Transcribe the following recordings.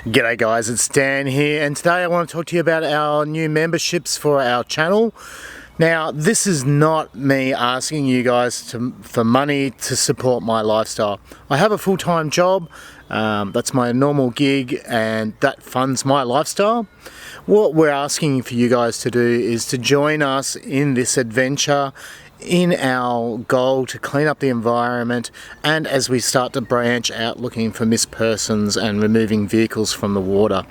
G'day guys, it's Dan here, and today I want to talk to you about our new memberships for our channel. Now, this is not me asking you guys for money to support my lifestyle. I have a full-time job, that's my normal gig, and that funds my lifestyle. What we're asking for you guys to do is to join us in this adventure, in our goal to clean up the environment, and as we start to branch out looking for missed persons and removing vehicles from the water.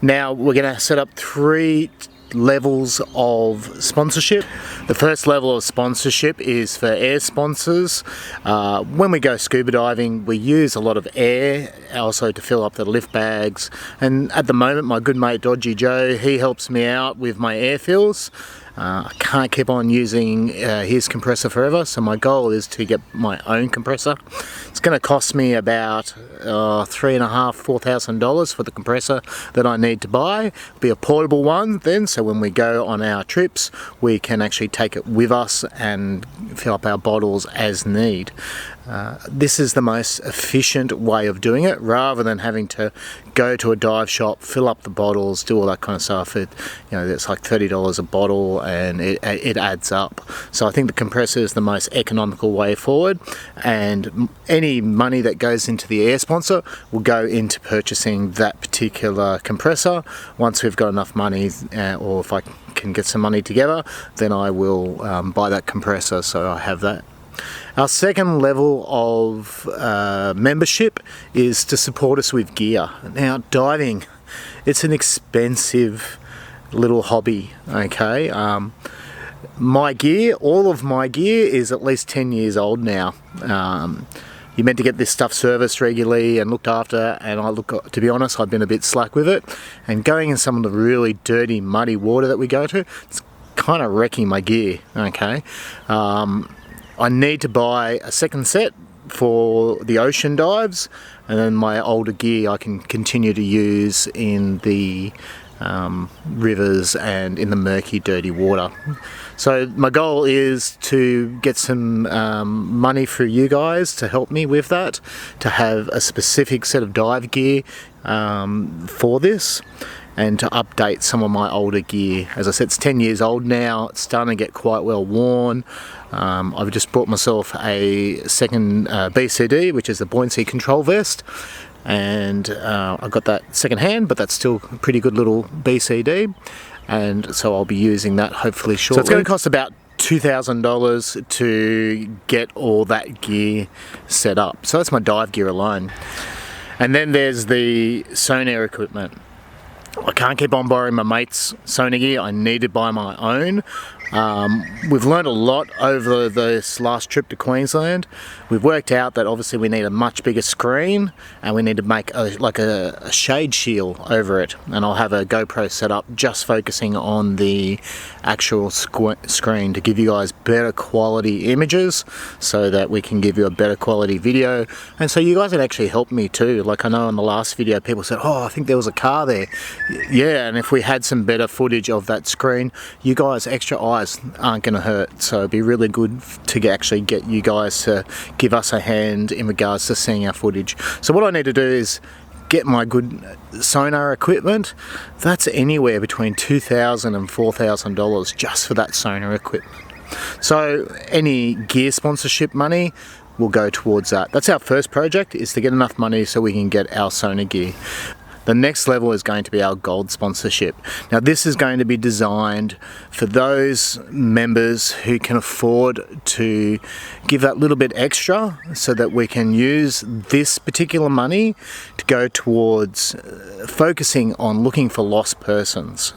Now, we're going to set up 3 levels of sponsorship. The first level of sponsorship is for air sponsors. When we go scuba diving, we use a lot of air also to fill up the lift bags, and at the moment my good mate Dodgy Joe, he helps me out with my air fills. I can't keep on using his compressor forever, so my goal is to get my own compressor. It's going to cost me about $3,500–4,000 for the compressor that I need to buy. It'll be a portable one then, so when we go on our trips we can actually take it with us and fill up our bottles as need. This is the most efficient way of doing it, rather than having to go to a dive shop, fill up the bottles, do all that kind of stuff. It's like $30 a bottle and it adds up. So I think the compressor is the most economical way forward, and any money that goes into the air sponsor will go into purchasing that particular compressor. Once we've got enough money, or if I can get some money together, then I will buy that compressor, so I have that. Our second level of membership is to support us with gear. Now, diving, it's an expensive little hobby, okay? My gear, all of my gear is at least 10 years old now. You're meant to get this stuff serviced regularly and looked after, and to be honest, I've been a bit slack with it. And going in some of the really dirty, muddy water that we go to, it's kind of wrecking my gear, okay? I need to buy a second set for the ocean dives, and then my older gear I can continue to use in the rivers and in the murky, dirty water. So my goal is to get some money for you guys to help me with that, to have a specific set of dive gear for this, and to update some of my older gear. As I said, it's 10 years old now, it's starting to get quite well worn. I've just bought myself a second BCD, which is the buoyancy control vest, and I got that second hand, but that's still a pretty good little BCD, and so I'll be using that hopefully shortly. So it's going to cost about $2,000 to get all that gear set up. So that's my dive gear alone. And then there's the sonar equipment. I can't keep on borrowing my mate's sonar gear, I need to buy my own. We've learned a lot over this last trip to Queensland. We've worked out that obviously we need a much bigger screen, and we need to make a shade shield over it, and I'll have a GoPro set up just focusing on the actual screen to give you guys better quality images, so that we can give you a better quality video, and so you guys can actually help me too. Like, I know in the last video people said, oh, I think there was a car there. Yeah, and if we had some better footage of that screen, you guys' extra eyes aren't going to hurt, so it'd be really good to actually get you guys to give us a hand in regards to seeing our footage. So what I need to do is get my good sonar equipment. That's anywhere between $2,000 and $4,000 just for that sonar equipment. So any gear sponsorship money will go towards that. That's our first project, is to get enough money so we can get our sonar gear. The next level is going to be our gold sponsorship. Now, this is going to be designed for those members who can afford to give that little bit extra, so that we can use this particular money to go towards focusing on looking for lost persons.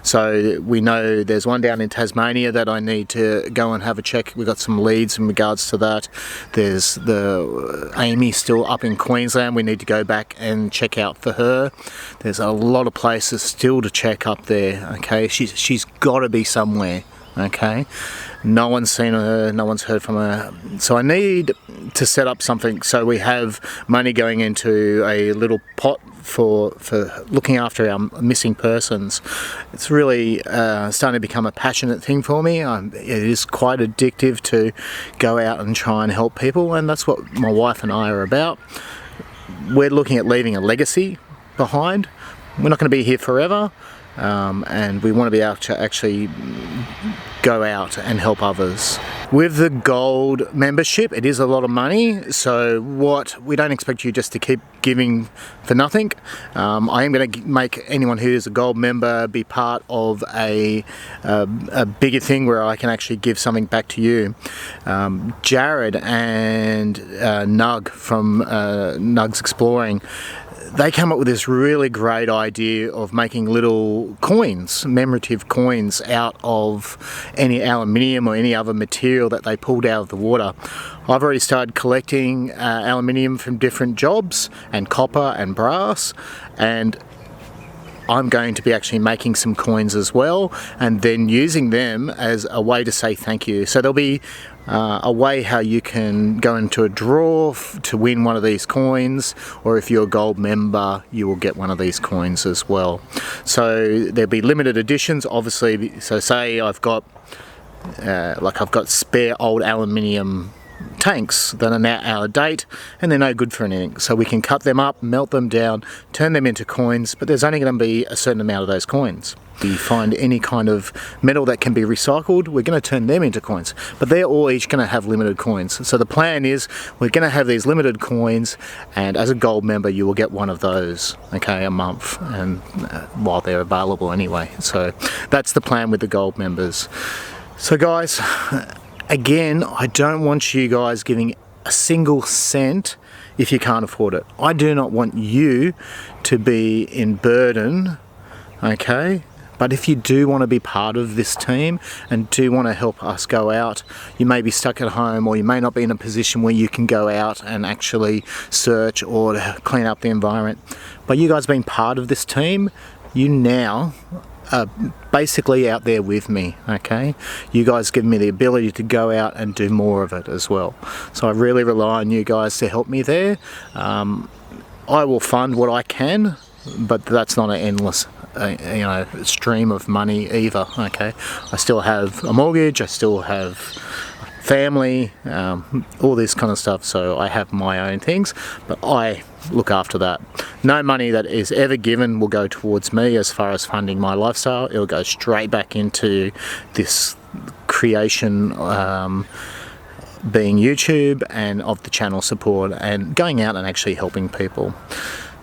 So we know there's one down in Tasmania that I need to go and have a check. We've got some leads in regards to that. There's the Amy still up in Queensland. We need to go back and check out for her. There's a lot of places still to check up there, okay? She's got to be somewhere, okay? No one's seen her, no one's heard from her. So I need to set up something so we have money going into a little pot for looking after our missing persons. It's really starting to become a passionate thing for me. It is quite addictive to go out and try and help people, and that's what my wife and I are about. We're looking at leaving a legacy. behind. We're not going to be here forever, and we want to be able to actually go out and help others. With the gold membership, it is a lot of money, so we don't expect you just to keep giving for nothing. I am going to make anyone who is a gold member be part of a bigger thing where I can actually give something back to you. Jared and Nug from Nugs Exploring, they came up with this really great idea of making little coins, commemorative coins, out of any aluminium or any other material that they pulled out of the water. I've already started collecting aluminium from different jobs, and copper and brass, and I'm going to be actually making some coins as well, and then using them as a way to say thank you. So there'll be a way how you can go into a draw to win one of these coins, or if you're a gold member you will get one of these coins as well. So there'll be limited editions, obviously. So say I've got spare old aluminium tanks that are now out of date and they're no good for anything, so we can cut them up, melt them down, turn them into coins, but there's only going to be a certain amount of those coins. If you find any kind of metal that can be recycled, we're going to turn them into coins, but they're all each going to have limited coins. So the plan is we're going to have these limited coins, and as a gold member you will get one of those, okay, a month, and while they're available anyway. So that's the plan with the gold members. So guys, again, I don't want you guys giving a single cent if you can't afford it. I do not want you to be in burden, okay? But if you do want to be part of this team and do want to help us go out, you may be stuck at home, or you may not be in a position where you can go out and actually search or clean up the environment. But you guys being part of this team, you now basically out there with me, okay? You guys give me the ability to go out and do more of it as well. So I really rely on you guys to help me there. I will fund what I can, but that's not an endless stream of money either, okay? I still have a mortgage, I still have family, all this kind of stuff, so I have my own things, but I look after that. No money that is ever given will go towards me as far as funding my lifestyle. It'll go straight back into this creation, being YouTube, and of the channel support and going out and actually helping people.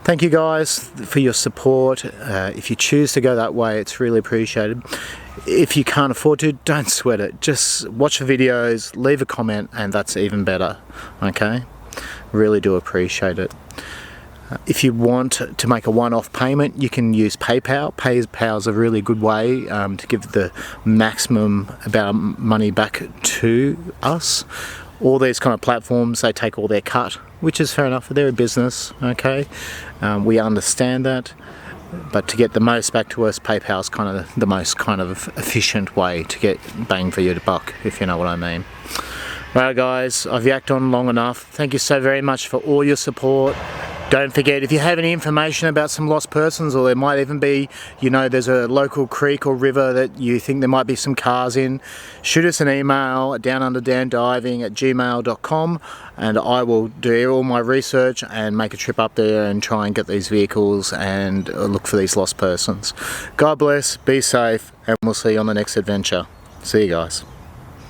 Thank you guys for your support. If you choose to go that way, it's really appreciated. If you can't afford to, don't sweat it. Just watch the videos, leave a comment, and that's even better, okay? Really do appreciate it. If you want to make a one-off payment, you can use PayPal. PayPal is a really good way to give the maximum amount of money back to us. All these kind of platforms, they take all their cut, which is fair enough. They're a business, okay? We understand that, but to get the most back to us, PayPal is kind of the most kind of efficient way to get bang for your buck, if you know what I mean. Right guys, I've yacked on long enough. Thank you so very much for all your support. Don't forget, if you have any information about some lost persons, or there might even be, there's a local creek or river that you think there might be some cars in, shoot us an email at downunderdandiving@gmail.com, and I will do all my research and make a trip up there and try and get these vehicles and look for these lost persons. God bless, be safe, and we'll see you on the next adventure. See you guys.